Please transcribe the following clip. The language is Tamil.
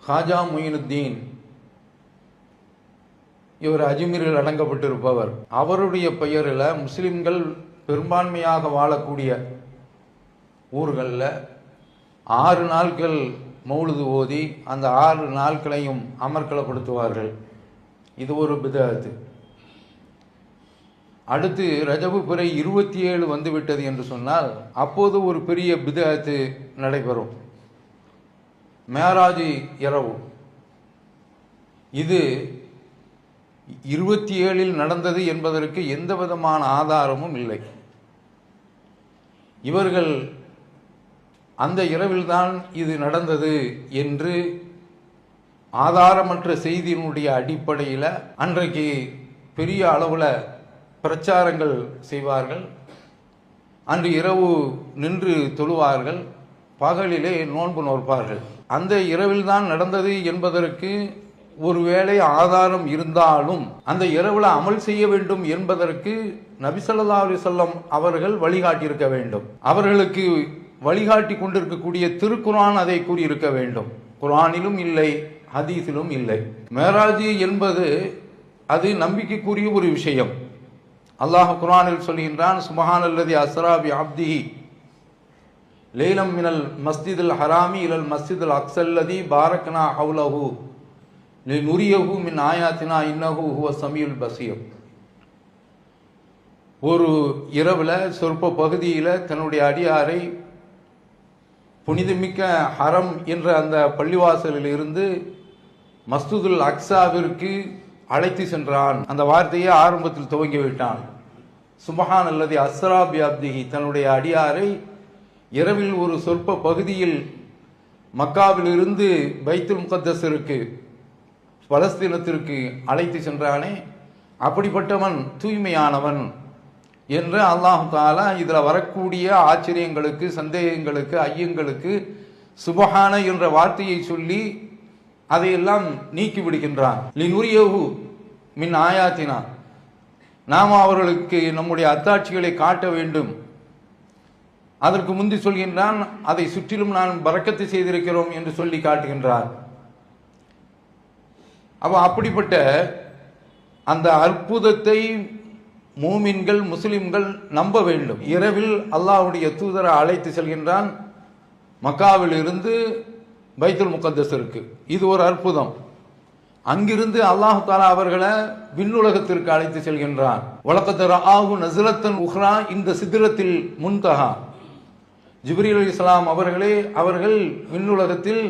ஹாஜா மொயினுத்தீன், இவர் அஜ்மீரில் அடங்கப்பட்டிருப்பவர். அவருடைய பெயரில் முஸ்லிம்கள் பெரும்பான்மையாக வாழக்கூடிய ஊர்களில் 6 நாட்கள் மௌலுது ஓதி அந்த 6 நாட்களையும் அமர்க்களப்படுத்துவார்கள். இது ஒரு பிதஅத். அடுத்து ரஜபு பிறை 27 வந்துவிட்டது என்று சொன்னால் அப்போது ஒரு பெரிய பிதஅத் நடைபெறும். மேராஜ் இரவு. இது 27 நடந்தது என்பதற்கு எந்த விதமான ஆதாரமும் இல்லை. இவர்கள் அந்த இரவில்தான் இது நடந்தது என்று ஆதாரமற்ற செய்தியினுடைய அடிப்படையில் அன்றைக்கு பெரிய அளவில் பிரச்சாரங்கள் செய்வார்கள். அன்று இரவு நின்று தொழுவார்கள், பகலிலே நோன்பு நோற்பார்கள். அந்த இரவில்தான் நடந்தது என்பதற்கு ஒருவேளை ஆதாரம் இருந்தாலும் அந்த இரவில் அமல் செய்ய வேண்டும் என்பதற்கு நபி ஸல்லல்லாஹு அலைஹி வஸல்லம் அவர்கள் வழிகாட்டியிருக்க வேண்டும். அவர்களுக்கு வழிகாட்டி கொண்டிருக்கக்கூடிய திருக்குர்ஆன் அதை கூறியிருக்க வேண்டும். குர்ஆனிலும் இல்லை, ஹதீஸிலும் இல்லை. மேராஜ் என்பது அது நம்பிக்கைக்குரிய ஒரு விஷயம். அல்லாஹ் குர்ஆனில் சொல்கின்றான், சுப்ஹானல்லதி அஸ்ரா பி அப்திஹி லைலம் மினல் மஸ்ஜிதில் ஹராமி இலல் மஸ்ஜிதில் அக்ஸல்லதி பாரக்னா ஹவுலஹு லினுரியஹு மின் ஆயாத்தினா இன்னஹு ஹுவ ஸமீஉல் பஸீர். ஒரு இரவில் சொற்ப பகுதியில் தன்னுடைய அடியாரை புனிதமிக்க ஹரம் என்ற அந்த பள்ளிவாசலில் இருந்து மஸ்ஜிதுல் அக்ஸாவிற்கு அழைத்து சென்றான். அந்த வார்த்தையை ஆரம்பத்தில் துவங்கிவிட்டான். சுப்ஹானல்லதி அஸ்ரா பி அப்திஹி, தன்னுடைய அடியாரை இரவில் ஒரு சொற்ப பகுதியில் மக்காவில் இருந்து பைத்துல் முகத்தஸிற்கு பலஸ்தீனத்திற்கு அழைத்து சென்றானே, அப்படிப்பட்டவன் தூய்மையானவன் என்று அல்லாஹ் தஆலா இதில் வரக்கூடிய ஆச்சரியங்களுக்கு, சந்தேகங்களுக்கு, ஐயங்களுக்கு சுப்ஹான என்ற வார்த்தையை சொல்லி அதையெல்லாம் நீக்கி விடுகின்றான். லினுரியஹு மின் ஆயாத்தினா, நாம் அவர்களுக்கு நம்முடைய அத்தாட்சிகளை காட்ட வேண்டும். அதற்கு முந்தி சொல்கின்றான், அதை சுற்றிலும் நான் பரக்கத்து செய்திருக்கிறோம் என்று சொல்லி காட்டுகின்றார். அப்போ அப்படிப்பட்ட அந்த அற்புதத்தை மூமின்கள், முஸ்லிம்கள் நம்ப வேண்டும். இரவில் அல்லாஹ்வுடைய தூதரை அழைத்து செல்கின்றான் மக்காவில் இருந்து பைத்துல் முகத்தஸிற்கு. இது ஒரு அற்புதம். அங்கிருந்து அல்லாஹ் தஆலா அவர்களை விண்ணுலகத்திற்கு அழைத்து செல்கின்றான். வலகத் ரஆஹு நஸ்லத்தன் உஹ்ரா இந்த சித்ரத்தில் முன்தஹா. ஜிப்ரீல் அலைஹிஸ்ஸலாம் அவர்கள் விண்ணுலகத்தில்